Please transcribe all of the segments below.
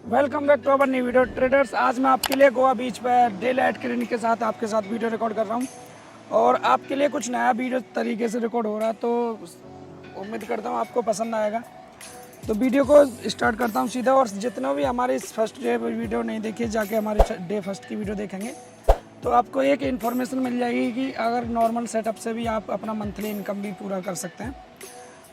Welcome back to our new video traders. आज मैं आपके लिए गोवा बीच पर डे लाइट क्लिनिक के साथ आपके साथ वीडियो रिकॉर्ड कर रहा हूं और आपके लिए कुछ नया वीडियो तरीके से रिकॉर्ड हो रहा है, तो उम्मीद करता हूं आपको पसंद आएगा। तो वीडियो को स्टार्ट करता हूं सीधा। और जितने भी हमारे इस फर्स्ट डे वीडियो नहीं देखिए, जाके हमारे डे फर्स्ट की वीडियो देखेंगे तो आपको एक इन्फॉर्मेशन मिल जाएगी कि अगर नॉर्मल सेटअप से भी आप अपना मंथली इनकम भी पूरा कर सकते हैं।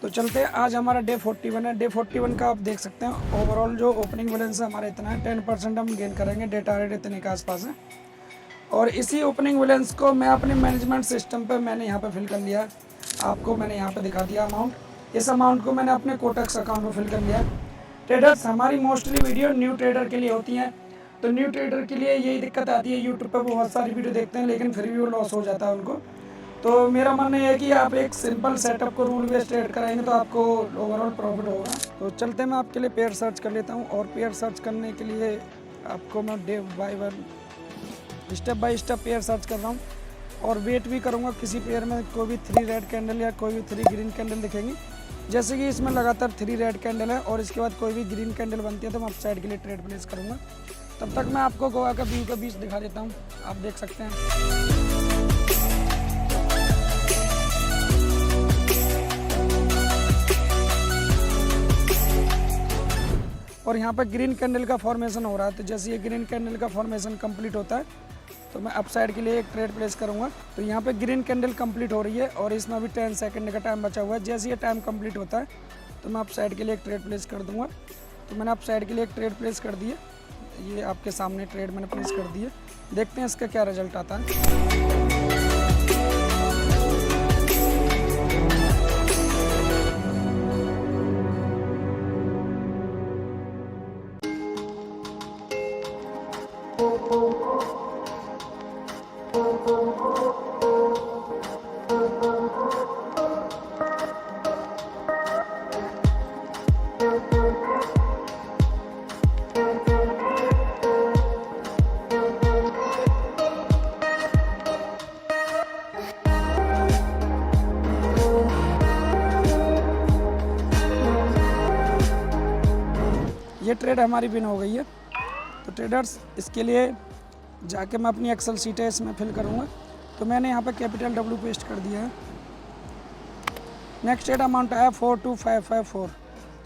तो चलते हैं, आज हमारा डे 41 है। डे 41 का आप देख सकते हैं ओवरऑल जो ओपनिंग बैलेंस है हमारा इतना है, 10% हम गेन करेंगे, डे टारगेट इतने के आसपास है। और इसी ओपनिंग बैलेंस को मैं अपने मैनेजमेंट सिस्टम पे मैंने यहाँ पे फिल कर लिया है। आपको मैंने यहाँ पे दिखा दिया अमाउंट। इस अमाउंट को मैंने अपने कोटक्स अकाउंट में फिल कर लिया है। ट्रेडर्स, हमारी मोस्टली वीडियो न्यू ट्रेडर के लिए होती हैं, तो न्यू ट्रेडर के लिए यही दिक्कत आती है, यूट्यूब पर बहुत सारी वीडियो देखते हैं लेकिन फिर भी वो लॉस हो जाता है उनको। तो मेरा मानना है कि आप एक सिंपल सेटअप को रूल बेस्ड ट्रेड कराएंगे तो आपको ओवरऑल प्रॉफिट होगा। तो चलते मैं आपके लिए पेयर सर्च कर लेता हूं, और पेयर सर्च करने के लिए आपको मैं day step by step pair search कर रहा हूं और वेट भी करूंगा। किसी पेयर में कोई भी 3 रेड कैंडल या कोई भी 3 ग्रीन कैंडल दिखेंगी, जैसे कि इसमें लगातार 3 रेड कैंडल है और इसके बाद कोई भी ग्रीन कैंडल बनती है तो मैं अपसाइड के लिए ट्रेड प्लेस करूँगा। तब तक मैं आपको गोवा का व्यू का बीच दिखा देता हूँ, आप देख सकते हैं। और यहाँ पर ग्रीन कैंडल का फॉर्मेशन हो रहा है, तो जैसे ये ग्रीन कैंडल का फॉर्मेशन कंप्लीट होता है तो मैं अपसाइड के लिए एक ट्रेड प्लेस करूँगा। तो यहाँ पे ग्रीन कैंडल कंप्लीट हो रही है और इसमें अभी 10 सेकंड का टाइम बचा हुआ है। जैसे ये टाइम कंप्लीट होता है तो मैं अपसाइड के लिए एक ट्रेड प्लेस कर दूँगा। तो मैंने अपसाइड के लिए एक ट्रेड प्लेस कर दिया, ये आपके सामने ट्रेड मैंने प्लेस कर दिया। देखते हैं इसका क्या रिजल्ट आता है। ये ट्रेड हमारी विन हो गई है। तो ट्रेडर्स, इसके लिए जाके मैं अपनी एक्सेल शीट है इसमें फिल करूँगा। तो मैंने यहाँ पे कैपिटल W पेस्ट कर दिया है। नेक्स्ट ट्रेड अमाउंट आया 42554,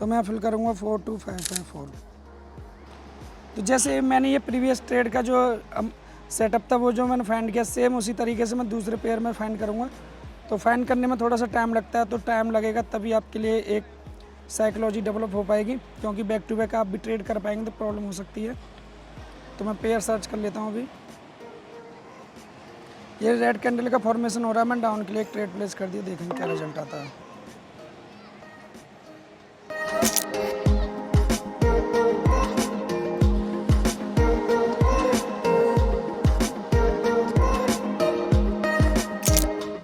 तो मैं फिल करूँगा 42554। तो जैसे मैंने ये प्रीवियस ट्रेड का जो सेटअप था वो जो मैंने फाइंड किया, सेम उसी तरीके से मैं दूसरे पेयर में फाइंड करूँगा। तो फाइंड करने में थोड़ा सा टाइम लगता है, तो टाइम लगेगा तभी आपके लिए एक साइकोलॉजी डेवलप हो पाएगी, क्योंकि बैक टू बैक आप भी ट्रेड कर पाएंगे तो प्रॉब्लम हो सकती है। तो मैं पेयर सर्च कर लेता हूँ। अभी ये रेड कैंडल का फॉर्मेशन हो रहा है, मैं डाउन के लिए एक ट्रेड प्लेस कर दिया, देखेंगे क्या रिजल्ट आता है।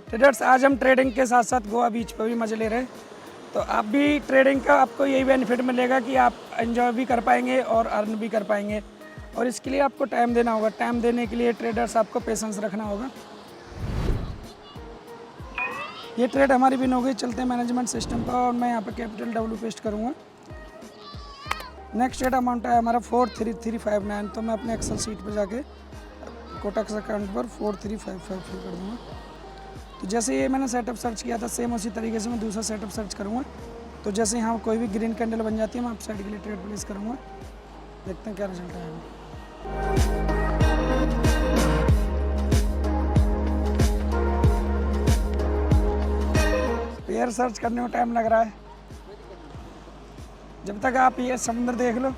ट्रेडर्स, आज हम ट्रेडिंग के साथ साथ गोवा बीच पर भी मजे ले रहे हैं। तो आप भी ट्रेडिंग का आपको यही बेनिफिट मिलेगा कि आप एंजॉय भी कर पाएंगे और अर्न भी कर पाएंगे, और इसके लिए आपको टाइम देना होगा। टाइम देने के लिए ट्रेडर्स आपको पेशेंस रखना होगा। ये ट्रेड हमारी विन हो गई। चलते हैं मैनेजमेंट सिस्टम पर और मैं यहाँ पे कैपिटल W पेस्ट करूँगा। नेक्स्ट ट्रेड अमाउंट है हमारा 43359, तो मैं अपने एक्सेल शीट पर जाके कोटक्स अकाउंट पर 43555 फिल कर दूँगा। तो जैसे ये मैंने सेटअप सर्च किया था, सेम उसी तरीके से मैं दूसरा सेटअप सर्च करूँगा। तो जैसे यहाँ कोई भी ग्रीन कैंडल बन जाती है मैं अपसाइड के लिए ट्रेड प्लेस करूँगा, देखते हैं क्या रिजल्ट आएगा। पेयर सर्च करने में टाइम लग रहा है, जब तक आप ये समुद्र देख लो।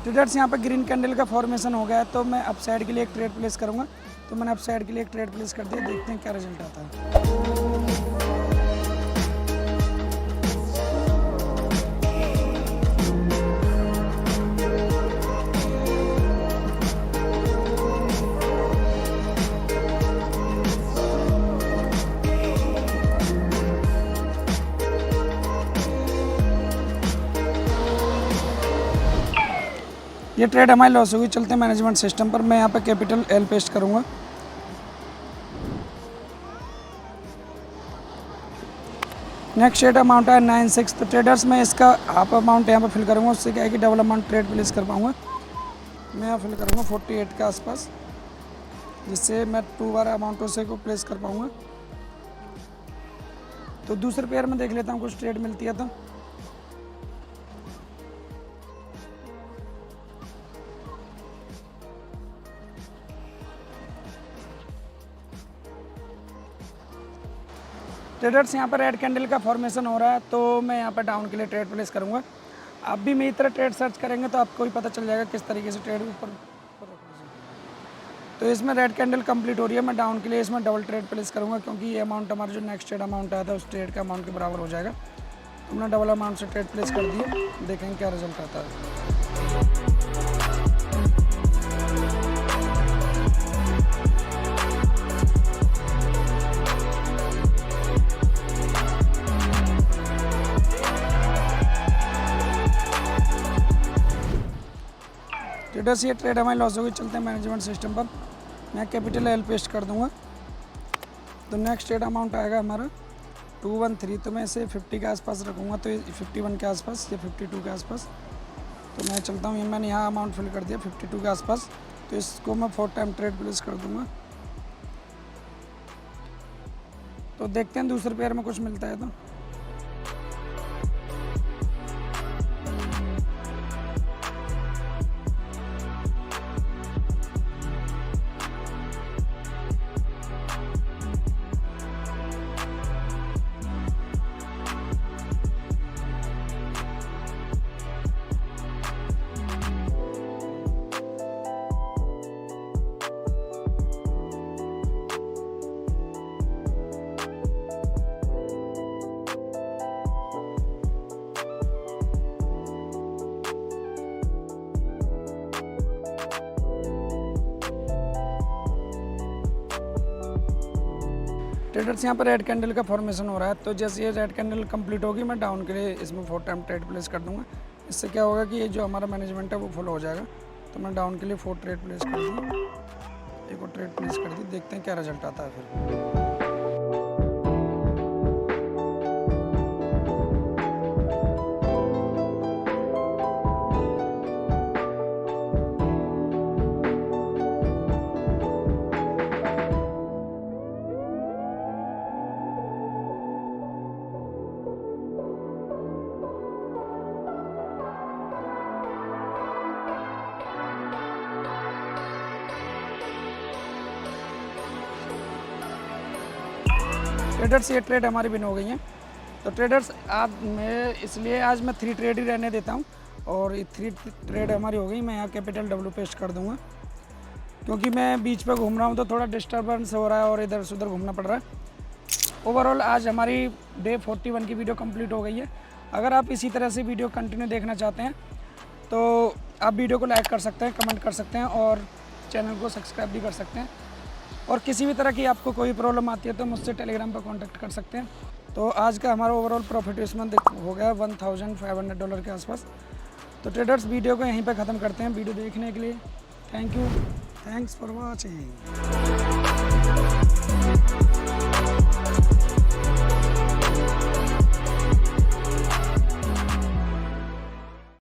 ट्रेडर्स, यहाँ पर ग्रीन कैंडल का फॉर्मेशन हो गया है, तो मैं अपसाइड के लिए एक ट्रेड प्लेस करूँगा। तो मैंने अपसाइड के लिए एक ट्रेड प्लेस कर दिया, देखते हैं क्या रिजल्ट आता है। ये ट्रेड हमारी लॉस होगी। चलते हैं मैनेजमेंट सिस्टम पर। मैं यहाँ पे कैपिटल एल पेस्ट करूँगा। नेक्स्ट ट्रेड अमाउंट है 96। तो ट्रेडर्स मैं इसका हाफ अमाउंट यहाँ पे फिल करूँगा, उससे क्या है कि डबल अमाउंट ट्रेड प्लेस कर पाऊँगा। मैं यहाँ फिल करूँगा 48 के आसपास, जिससे मैं 2 बार अमाउंट उसे को प्लेस कर पाऊँगा। तो दूसरे पेयर में देख लेता हूँ कुछ ट्रेड मिलती है तो। ट्रेडर्स यहाँ पर रेड कैंडल का फॉर्मेशन हो रहा है, तो मैं यहाँ पर डाउन के लिए ट्रेड प्लेस करूँगा। आप भी मेरी तरह ट्रेड सर्च करेंगे तो आपको भी पता चल जाएगा किस तरीके से ट्रेड ऊपर। तो इसमें रेड कैंडल कंप्लीट हो रही है। मैं डाउन के लिए इसमें डबल ट्रेड प्लेस करूँगा, क्योंकि ये अमाउंट हमारा जो नेक्स्ट ट्रेड अमाउंट आया था उस ट्रेड का अमाउंट के बराबर हो जाएगा। तो हमने डबल अमाउंट से ट्रेड प्लेस कर दिए, देखेंगे क्या रिजल्ट आता है। ट्रेडर्स ये ट्रेड हमारी लॉस होगी। चलते हैं मैनेजमेंट सिस्टम पर। मैं कैपिटल एल पेस्ट कर दूंगा। तो नेक्स्ट ट्रेड अमाउंट आएगा हमारा 213। तो मैं इसे 50 के आसपास रखूँगा, तो 51 के आसपास या 52 के आसपास। तो मैं चलता हूँ, मैंने यहाँ अमाउंट फिल कर दिया 52 के आसपास। तो इसको मैं 4 टाइम ट्रेड प्लेस कर दूँगा। तो देखते हैं दूसरे पेयर में कुछ मिलता है तो। ट्रेडर्स यहाँ पर रेड कैंडल का फॉर्मेशन हो रहा है। तो जैसे ये रेड कैंडल कंप्लीट होगी, मैं डाउन के लिए इसमें 4 टाइम ट्रेड प्लेस कर दूंगा। इससे क्या होगा कि ये जो हमारा मैनेजमेंट है वो फॉलो हो जाएगा। तो मैं डाउन के लिए 4 ट्रेड प्लेस कर दूँ, एक और ट्रेड प्लेस कर दी, देखते हैं क्या रिजल्ट आता है फिर। ट्रेडर्स ये ट्रेड हमारी विन हो गई हैं। तो ट्रेडर्स आज मैं 3 ट्रेड ही रहने देता हूँ, और ये 3 ट्रेड हमारी हो गई। मैं यहाँ कैपिटल डब्ल्यू पेस्ट कर दूँगा, क्योंकि मैं बीच पर घूम रहा हूँ तो थोड़ा डिस्टर्बेंस हो रहा है और इधर से उधर घूमना पड़ रहा है। ओवरऑल आज हमारी डे 41 की वीडियो कंप्लीट हो गई है। अगर आप इसी तरह से वीडियो कंटिन्यू देखना चाहते हैं तो आप वीडियो को लाइक कर सकते हैं, कमेंट कर सकते हैं और चैनल को सब्सक्राइब भी कर सकते हैं। और किसी भी तरह की आपको कोई प्रॉब्लम आती है तो मुझसे टेलीग्राम पर कांटेक्ट कर सकते हैं। तो आज का हमारा ओवरऑल प्रॉफिट इसमें हो गया $1,500 के आसपास। तो ट्रेडर्स वीडियो को यहीं पर ख़त्म करते हैं। वीडियो देखने के लिए thank you, thanks for watching.